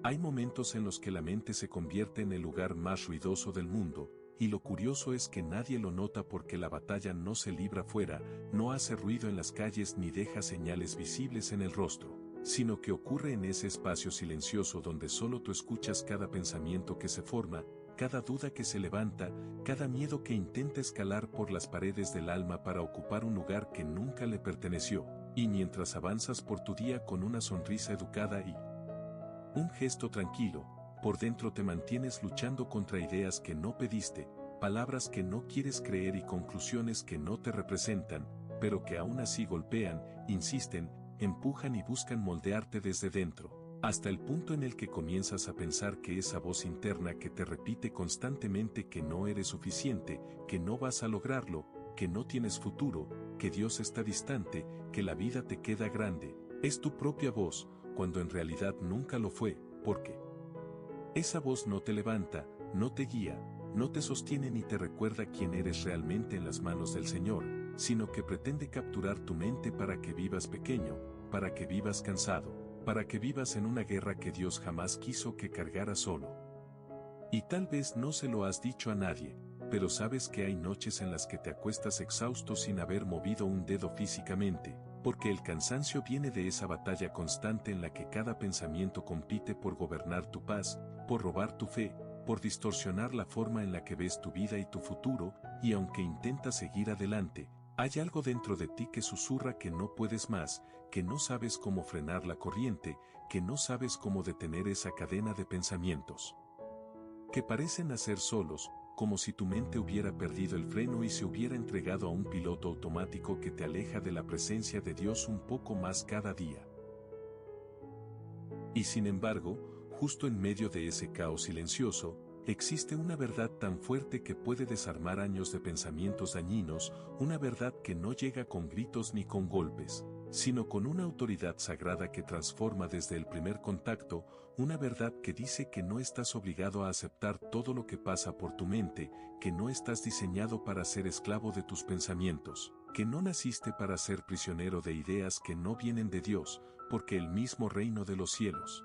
Hay momentos en los que la mente se convierte en el lugar más ruidoso del mundo, y lo curioso es que nadie lo nota porque la batalla no se libra fuera, no hace ruido en las calles ni deja señales visibles en el rostro, sino que ocurre en ese espacio silencioso donde solo tú escuchas cada pensamiento que se forma, cada duda que se levanta, cada miedo que intenta escalar por las paredes del alma para ocupar un lugar que nunca le perteneció, y mientras avanzas por tu día con una sonrisa educada y un gesto tranquilo, por dentro te mantienes luchando contra ideas que no pediste, palabras que no quieres creer y conclusiones que no te representan, pero que aún así golpean, insisten, empujan y buscan moldearte desde dentro, hasta el punto en el que comienzas a pensar que esa voz interna que te repite constantemente que no eres suficiente, que no vas a lograrlo, que no tienes futuro, que Dios está distante, que la vida te queda grande, es tu propia voz, cuando en realidad nunca lo fue, porque esa voz no te levanta, no te guía, no te sostiene ni te recuerda quién eres realmente en las manos del Señor, sino que pretende capturar tu mente para que vivas pequeño, para que vivas cansado, para que vivas en una guerra que Dios jamás quiso que cargara solo. Y tal vez no se lo has dicho a nadie, pero sabes que hay noches en las que te acuestas exhausto sin haber movido un dedo físicamente, porque el cansancio viene de esa batalla constante en la que cada pensamiento compite por gobernar tu paz, por robar tu fe, por distorsionar la forma en la que ves tu vida y tu futuro, y aunque intentas seguir adelante, hay algo dentro de ti que susurra que no puedes más, que no sabes cómo frenar la corriente, que no sabes cómo detener esa cadena de pensamientos que parecen hacer solos, como si tu mente hubiera perdido el freno y se hubiera entregado a un piloto automático que te aleja de la presencia de Dios un poco más cada día. Y sin embargo, justo en medio de ese caos silencioso, existe una verdad tan fuerte que puede desarmar años de pensamientos dañinos, una verdad que no llega con gritos ni con golpes, sino con una autoridad sagrada que transforma desde el primer contacto, una verdad que dice que no estás obligado a aceptar todo lo que pasa por tu mente, que no estás diseñado para ser esclavo de tus pensamientos, que no naciste para ser prisionero de ideas que no vienen de Dios, porque el mismo reino de los cielos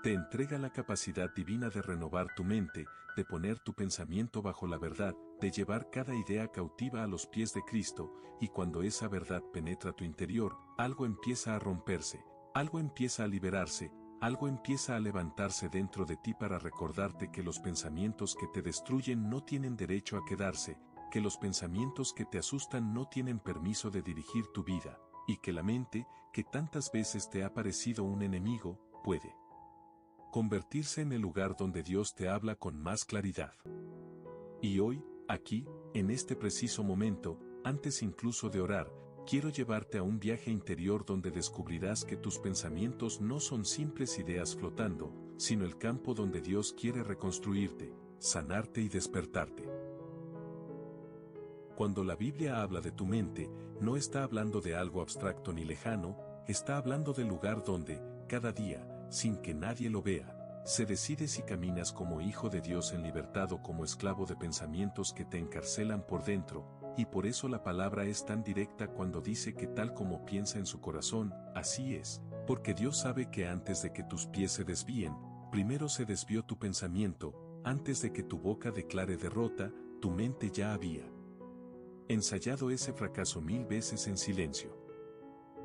te entrega la capacidad divina de renovar tu mente, de poner tu pensamiento bajo la verdad, de llevar cada idea cautiva a los pies de Cristo, y cuando esa verdad penetra tu interior, algo empieza a romperse, algo empieza a liberarse, algo empieza a levantarse dentro de ti para recordarte que los pensamientos que te destruyen no tienen derecho a quedarse, que los pensamientos que te asustan no tienen permiso de dirigir tu vida, y que la mente, que tantas veces te ha parecido un enemigo, puede convertirse en el lugar donde Dios te habla con más claridad. Y hoy, aquí, en este preciso momento, antes incluso de orar, quiero llevarte a un viaje interior donde descubrirás que tus pensamientos no son simples ideas flotando, sino el campo donde Dios quiere reconstruirte, sanarte y despertarte. Cuando la Biblia habla de tu mente, no está hablando de algo abstracto ni lejano, está hablando del lugar donde, cada día, sin que nadie lo vea, se decide si caminas como hijo de Dios en libertad o como esclavo de pensamientos que te encarcelan por dentro, y por eso la palabra es tan directa cuando dice que tal como piensa en su corazón, así es, porque Dios sabe que antes de que tus pies se desvíen, primero se desvió tu pensamiento, antes de que tu boca declare derrota, tu mente ya había ensayado ese fracaso 1000 veces en silencio.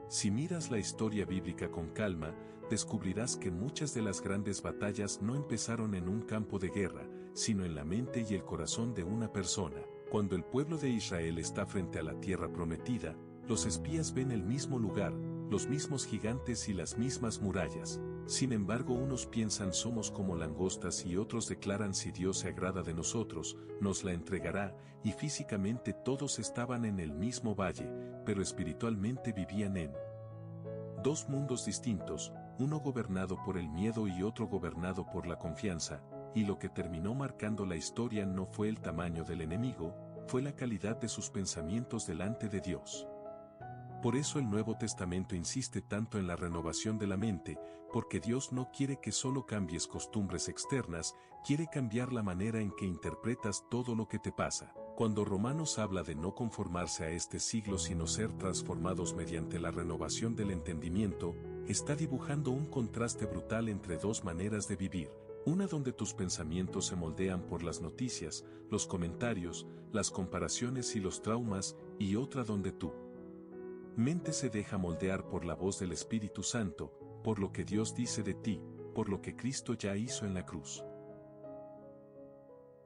Si miras la historia bíblica con calma, descubrirás que muchas de las grandes batallas no empezaron en un campo de guerra, sino en la mente y el corazón de una persona. Cuando el pueblo de Israel está frente a la tierra prometida, los espías ven el mismo lugar, los mismos gigantes y las mismas murallas. Sin embargo, unos piensan somos como langostas y otros declaran si Dios se agrada de nosotros, nos la entregará, y físicamente todos estaban en el mismo valle, pero espiritualmente vivían en dos mundos distintos, uno gobernado por el miedo y otro gobernado por la confianza, y lo que terminó marcando la historia no fue el tamaño del enemigo, fue la calidad de sus pensamientos delante de Dios. Por eso el Nuevo Testamento insiste tanto en la renovación de la mente, porque Dios no quiere que solo cambies costumbres externas, quiere cambiar la manera en que interpretas todo lo que te pasa. Cuando Romanos habla de no conformarse a este siglo sino ser transformados mediante la renovación del entendimiento, está dibujando un contraste brutal entre dos maneras de vivir. Una donde tus pensamientos se moldean por las noticias, los comentarios, las comparaciones y los traumas, y otra donde tu mente se deja moldear por la voz del Espíritu Santo, por lo que Dios dice de ti, por lo que Cristo ya hizo en la cruz.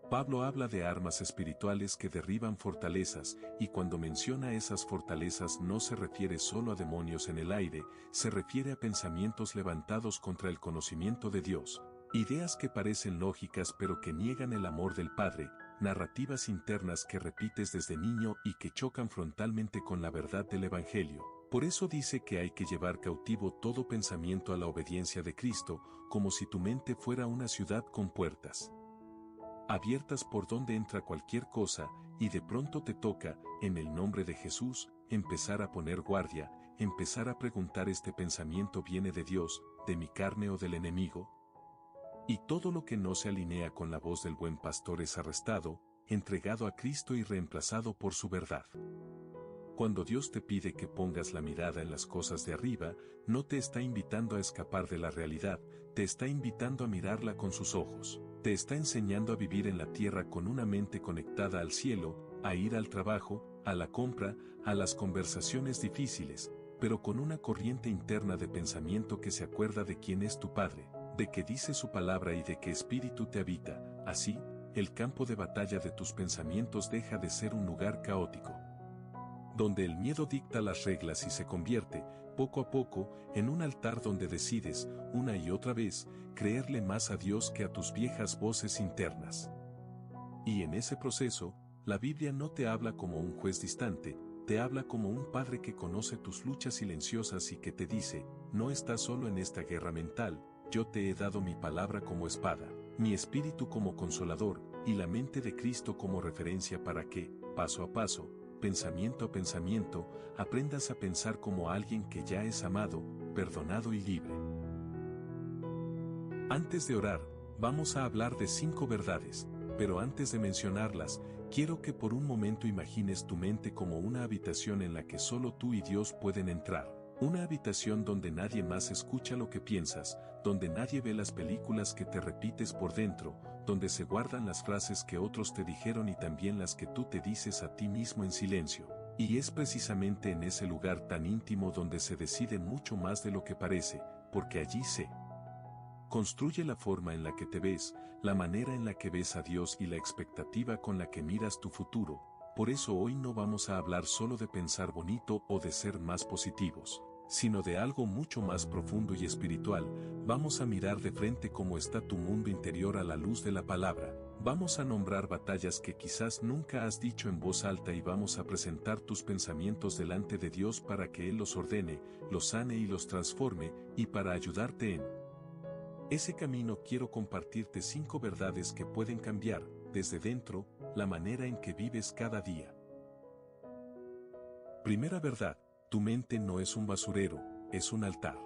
Pablo habla de armas espirituales que derriban fortalezas, y cuando menciona esas fortalezas no se refiere solo a demonios en el aire, se refiere a pensamientos levantados contra el conocimiento de Dios, ideas que parecen lógicas pero que niegan el amor del Padre, narrativas internas que repites desde niño y que chocan frontalmente con la verdad del Evangelio. Por eso dice que hay que llevar cautivo todo pensamiento a la obediencia de Cristo, como si tu mente fuera una ciudad con puertas abiertas por donde entra cualquier cosa, y de pronto te toca, en el nombre de Jesús, empezar a poner guardia, empezar a preguntar: ¿este pensamiento viene de Dios, de mi carne o del enemigo? Y todo lo que no se alinea con la voz del buen pastor es arrestado, entregado a Cristo y reemplazado por su verdad. Cuando Dios te pide que pongas la mirada en las cosas de arriba, no te está invitando a escapar de la realidad, te está invitando a mirarla con sus ojos. Te está enseñando a vivir en la tierra con una mente conectada al cielo, a ir al trabajo, a la compra, a las conversaciones difíciles, pero con una corriente interna de pensamiento que se acuerda de quién es tu Padre, de que dice su palabra y de qué espíritu te habita. Así, el campo de batalla de tus pensamientos deja de ser un lugar caótico, donde el miedo dicta las reglas y se convierte, poco a poco, en un altar donde decides, una y otra vez, creerle más a Dios que a tus viejas voces internas. Y en ese proceso, la Biblia no te habla como un juez distante, te habla como un padre que conoce tus luchas silenciosas y que te dice: no estás solo en esta guerra mental, yo te he dado mi palabra como espada, mi espíritu como consolador, y la mente de Cristo como referencia para que, paso a paso, pensamiento a pensamiento, aprendas a pensar como alguien que ya es amado, perdonado y libre. Antes de orar, vamos a hablar de 5 verdades, pero antes de mencionarlas, quiero que por un momento imagines tu mente como una habitación en la que solo tú y Dios pueden entrar. Una habitación donde nadie más escucha lo que piensas, donde nadie ve las películas que te repites por dentro, donde se guardan las frases que otros te dijeron y también las que tú te dices a ti mismo en silencio. Y es precisamente en ese lugar tan íntimo donde se decide mucho más de lo que parece, porque allí se construye la forma en la que te ves, la manera en la que ves a Dios y la expectativa con la que miras tu futuro. Por eso hoy no vamos a hablar solo de pensar bonito o de ser más positivos, sino de algo mucho más profundo y espiritual. Vamos a mirar de frente cómo está tu mundo interior a la luz de la palabra. Vamos a nombrar batallas que quizás nunca has dicho en voz alta y vamos a presentar tus pensamientos delante de Dios para que Él los ordene, los sane y los transforme, y para ayudarte en ese camino quiero compartirte 5 verdades que pueden cambiar, desde dentro, la manera en que vives cada día. Primera verdad: tu mente no es un basurero, es un altar.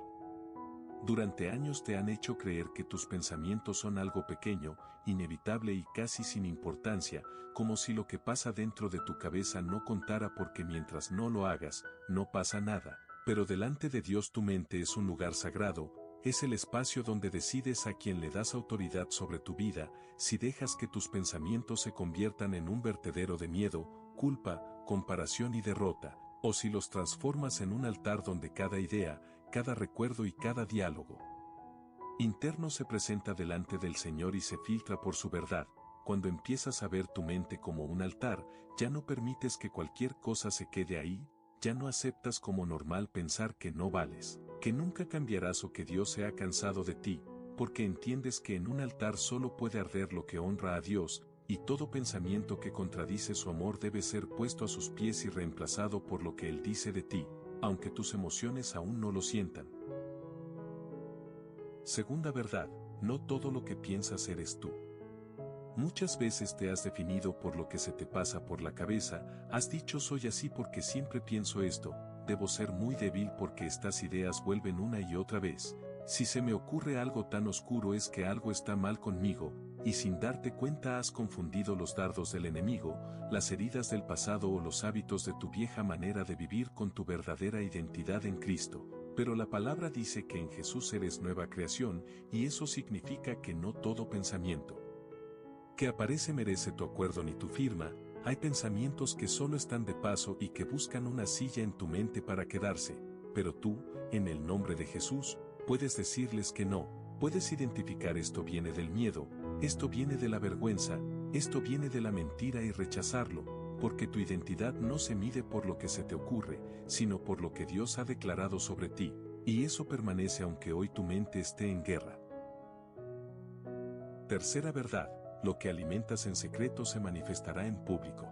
Durante años te han hecho creer que tus pensamientos son algo pequeño, inevitable y casi sin importancia, como si lo que pasa dentro de tu cabeza no contara, porque mientras no lo hagas, no pasa nada. Pero delante de Dios tu mente es un lugar sagrado. Es el espacio donde decides a quién le das autoridad sobre tu vida, si dejas que tus pensamientos se conviertan en un vertedero de miedo, culpa, comparación y derrota, o si los transformas en un altar donde cada idea, cada recuerdo y cada diálogo interno se presenta delante del Señor y se filtra por su verdad. Cuando empiezas a ver tu mente como un altar, ya no permites que cualquier cosa se quede ahí, ya no aceptas como normal pensar que no vales, que nunca cambiarás o que Dios se ha cansado de ti, porque entiendes que en un altar solo puede arder lo que honra a Dios, y todo pensamiento que contradice su amor debe ser puesto a sus pies y reemplazado por lo que Él dice de ti, aunque tus emociones aún no lo sientan. Segunda verdad: no todo lo que piensas eres tú. Muchas veces te has definido por lo que se te pasa por la cabeza, has dicho: soy así porque siempre pienso esto, debo ser muy débil porque estas ideas vuelven una y otra vez, si se me ocurre algo tan oscuro es que algo está mal conmigo, y sin darte cuenta has confundido los dardos del enemigo, las heridas del pasado o los hábitos de tu vieja manera de vivir con tu verdadera identidad en Cristo. Pero la palabra dice que en Jesús eres nueva creación, y eso significa que no todo pensamiento que aparece merece tu acuerdo ni tu firma. Hay pensamientos que solo están de paso y que buscan una silla en tu mente para quedarse, pero tú, en el nombre de Jesús, puedes decirles que no. Puedes identificar: esto viene del miedo, esto viene de la vergüenza, esto viene de la mentira, y rechazarlo, porque tu identidad no se mide por lo que se te ocurre, sino por lo que Dios ha declarado sobre ti, y eso permanece aunque hoy tu mente esté en guerra. Tercera verdad: lo que alimentas en secreto se manifestará en público.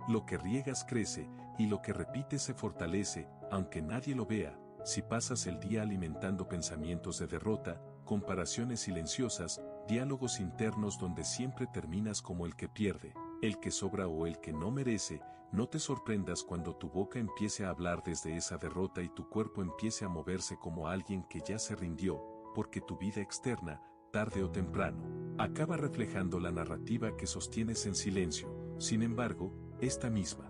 Lo que riegas crece, y lo que repites se fortalece, aunque nadie lo vea. Si pasas el día alimentando pensamientos de derrota, comparaciones silenciosas, diálogos internos donde siempre terminas como el que pierde, el que sobra o el que no merece, no te sorprendas cuando tu boca empiece a hablar desde esa derrota y tu cuerpo empiece a moverse como alguien que ya se rindió, porque tu vida externa, tarde o temprano, acaba reflejando la narrativa que sostienes en silencio. Sin embargo, esta misma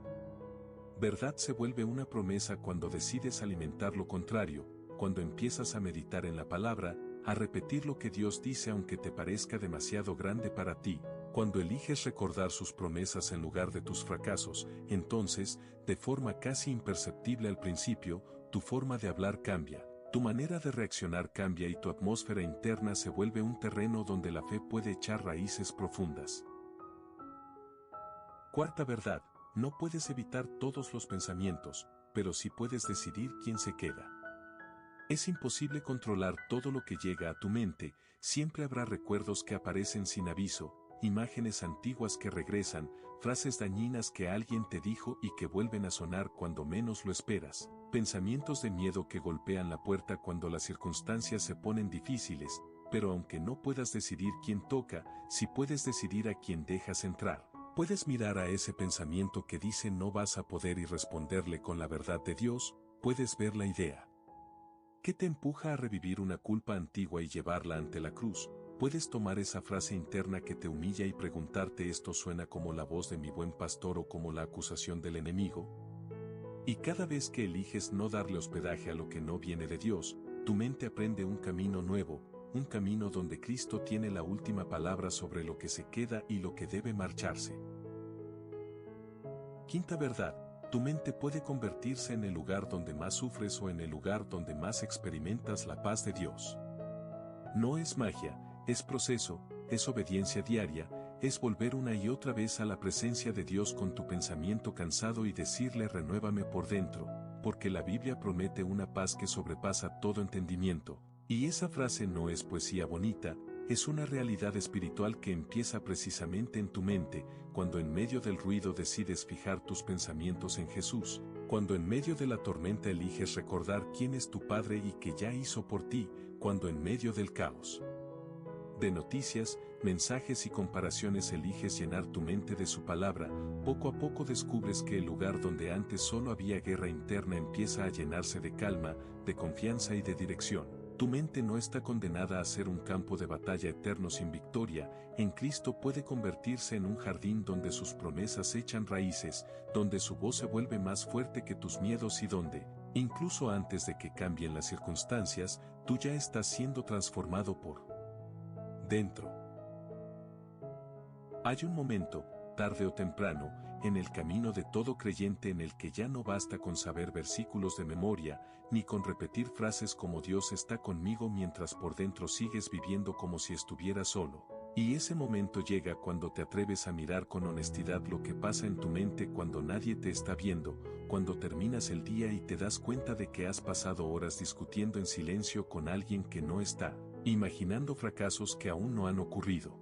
verdad se vuelve una promesa cuando decides alimentar lo contrario, cuando empiezas a meditar en la palabra, a repetir lo que Dios dice aunque te parezca demasiado grande para ti, cuando eliges recordar sus promesas en lugar de tus fracasos. Entonces, de forma casi imperceptible al principio, tu forma de hablar cambia. Tu manera de reaccionar cambia y tu atmósfera interna se vuelve un terreno donde la fe puede echar raíces profundas. Cuarta verdad: no puedes evitar todos los pensamientos, pero sí puedes decidir quién se queda. Es imposible controlar todo lo que llega a tu mente. Siempre habrá recuerdos que aparecen sin aviso, imágenes antiguas que regresan, frases dañinas que alguien te dijo y que vuelven a sonar cuando menos lo esperas, pensamientos de miedo que golpean la puerta cuando las circunstancias se ponen difíciles, pero aunque no puedas decidir quién toca, sí puedes decidir a quién dejas entrar. Puedes mirar a ese pensamiento que dice no vas a poder y responderle con la verdad de Dios. Puedes ver la idea que te empuja a revivir una culpa antigua y llevarla ante la cruz. Puedes tomar esa frase interna que te humilla y preguntarte: ¿esto suena como la voz de mi buen pastor o como la acusación del enemigo? Y cada vez que eliges no darle hospedaje a lo que no viene de Dios, tu mente aprende un camino nuevo, un camino donde Cristo tiene la última palabra sobre lo que se queda y lo que debe marcharse. Quinta verdad: tu mente puede convertirse en el lugar donde más sufres o en el lugar donde más experimentas la paz de Dios. No es magia, es proceso, es obediencia diaria, es volver una y otra vez a la presencia de Dios con tu pensamiento cansado y decirle: renuévame por dentro, porque la Biblia promete una paz que sobrepasa todo entendimiento. Y esa frase no es poesía bonita, es una realidad espiritual que empieza precisamente en tu mente, cuando en medio del ruido decides fijar tus pensamientos en Jesús, cuando en medio de la tormenta eliges recordar quién es tu Padre y que ya hizo por ti, cuando en medio del caos de noticias, mensajes y comparaciones eliges llenar tu mente de su palabra. Poco a poco descubres que el lugar donde antes solo había guerra interna empieza a llenarse de calma, de confianza y de dirección. Tu mente no está condenada a ser un campo de batalla eterno sin victoria. En Cristo puede convertirse en un jardín donde sus promesas echan raíces, donde su voz se vuelve más fuerte que tus miedos y donde, incluso antes de que cambien las circunstancias, tú ya estás siendo transformado por dentro. Hay un momento, tarde o temprano, en el camino de todo creyente en el que ya no basta con saber versículos de memoria, ni con repetir frases como Dios está conmigo mientras por dentro sigues viviendo como si estuvieras solo. Y ese momento llega cuando te atreves a mirar con honestidad lo que pasa en tu mente cuando nadie te está viendo, cuando terminas el día y te das cuenta de que has pasado horas discutiendo en silencio con alguien que no está, imaginando fracasos que aún no han ocurrido,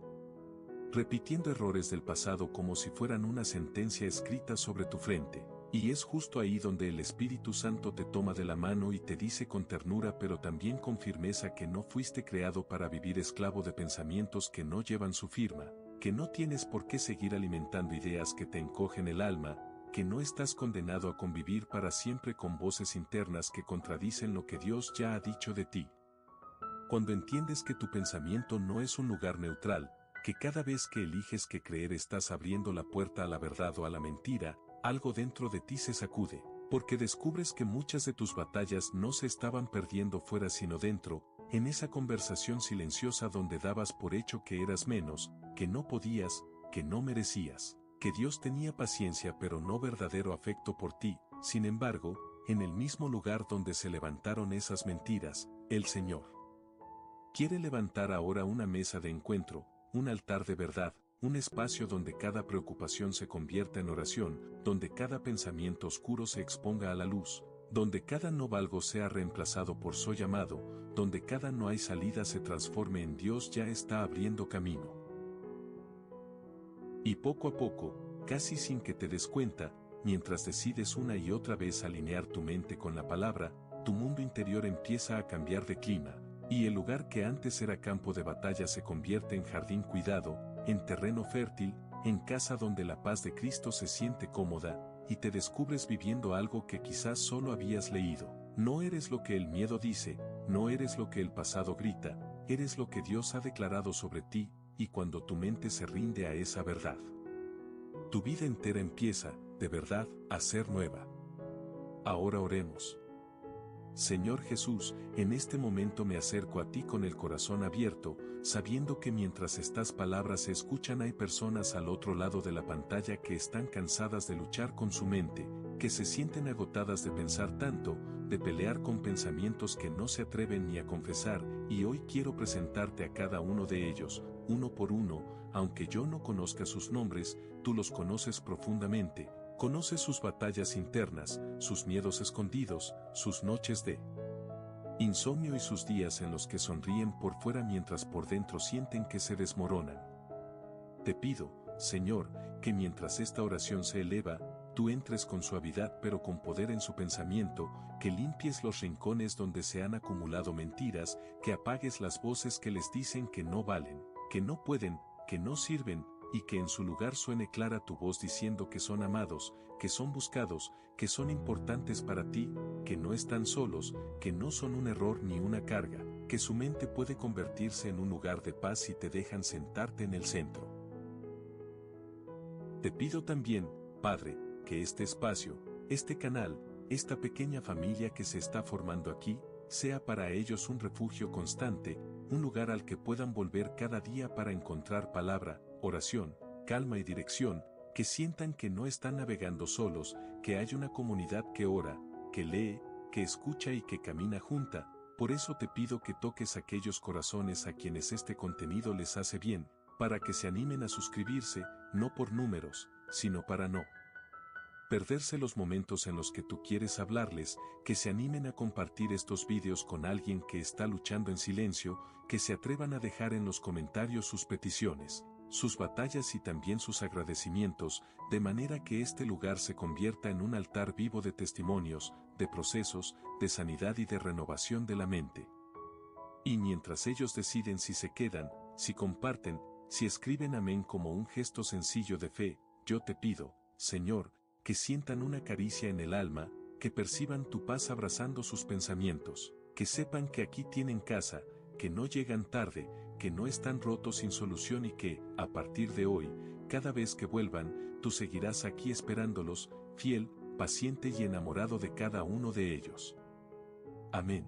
repitiendo errores del pasado como si fueran una sentencia escrita sobre tu frente. Y es justo ahí donde el Espíritu Santo te toma de la mano y te dice con ternura pero también con firmeza que no fuiste creado para vivir esclavo de pensamientos que no llevan su firma, que no tienes por qué seguir alimentando ideas que te encogen el alma, que no estás condenado a convivir para siempre con voces internas que contradicen lo que Dios ya ha dicho de ti. Cuando entiendes que tu pensamiento no es un lugar neutral, que cada vez que eliges que creer estás abriendo la puerta a la verdad o a la mentira, algo dentro de ti se sacude. Porque descubres que muchas de tus batallas no se estaban perdiendo fuera sino dentro, en esa conversación silenciosa donde dabas por hecho que eras menos, que no podías, que no merecías, que Dios tenía paciencia pero no verdadero afecto por ti. Sin embargo, en el mismo lugar donde se levantaron esas mentiras, el Señor quiere levantar ahora una mesa de encuentro, un altar de verdad, un espacio donde cada preocupación se convierta en oración, donde cada pensamiento oscuro se exponga a la luz, donde cada no valgo sea reemplazado por soy amado, donde cada no hay salida se transforme en Dios ya está abriendo camino. Y poco a poco, casi sin que te des cuenta, mientras decides una y otra vez alinear tu mente con la palabra, tu mundo interior empieza a cambiar de clima, y el lugar que antes era campo de batalla se convierte en jardín cuidado, en terreno fértil, en casa donde la paz de Cristo se siente cómoda, y te descubres viviendo algo que quizás solo habías leído. No eres lo que el miedo dice, no eres lo que el pasado grita, eres lo que Dios ha declarado sobre ti, y cuando tu mente se rinde a esa verdad, tu vida entera empieza, de verdad, a ser nueva. Ahora oremos. Señor Jesús, en este momento me acerco a ti con el corazón abierto, sabiendo que mientras estas palabras se escuchan hay personas al otro lado de la pantalla que están cansadas de luchar con su mente, que se sienten agotadas de pensar tanto, de pelear con pensamientos que no se atreven ni a confesar, y hoy quiero presentarte a cada uno de ellos, uno por uno, aunque yo no conozca sus nombres, tú los conoces profundamente. Conoces sus batallas internas, sus miedos escondidos, sus noches de insomnio y sus días en los que sonríen por fuera mientras por dentro sienten que se desmoronan. Te pido, Señor, que mientras esta oración se eleva, tú entres con suavidad pero con poder en su pensamiento, que limpies los rincones donde se han acumulado mentiras, que apagues las voces que les dicen que no valen, que no pueden, que no sirven, y que en su lugar suene clara tu voz diciendo que son amados, que son buscados, que son importantes para ti, que no están solos, que no son un error ni una carga, que su mente puede convertirse en un lugar de paz si te dejan sentarte en el centro. Te pido también, Padre, que este espacio, este canal, esta pequeña familia que se está formando aquí, sea para ellos un refugio constante, un lugar al que puedan volver cada día para encontrar palabra, oración, calma y dirección, que sientan que no están navegando solos, que hay una comunidad que ora, que lee, que escucha y que camina junta. Por eso te pido que toques aquellos corazones a quienes este contenido les hace bien, para que se animen a suscribirse, no por números, sino para no perderse los momentos en los que tú quieres hablarles, que se animen a compartir estos vídeos con alguien que está luchando en silencio, que se atrevan a dejar en los comentarios sus peticiones, sus batallas y también sus agradecimientos, de manera que este lugar se convierta en un altar vivo de testimonios, de procesos, de sanidad y de renovación de la mente. Y mientras ellos deciden si se quedan, si comparten, si escriben amén como un gesto sencillo de fe, yo te pido, Señor, que sientan una caricia en el alma, que perciban tu paz abrazando sus pensamientos, que sepan que aquí tienen casa, que no llegan tarde, que no están rotos sin solución y que, a partir de hoy, cada vez que vuelvan, tú seguirás aquí esperándolos, fiel, paciente y enamorado de cada uno de ellos. Amén.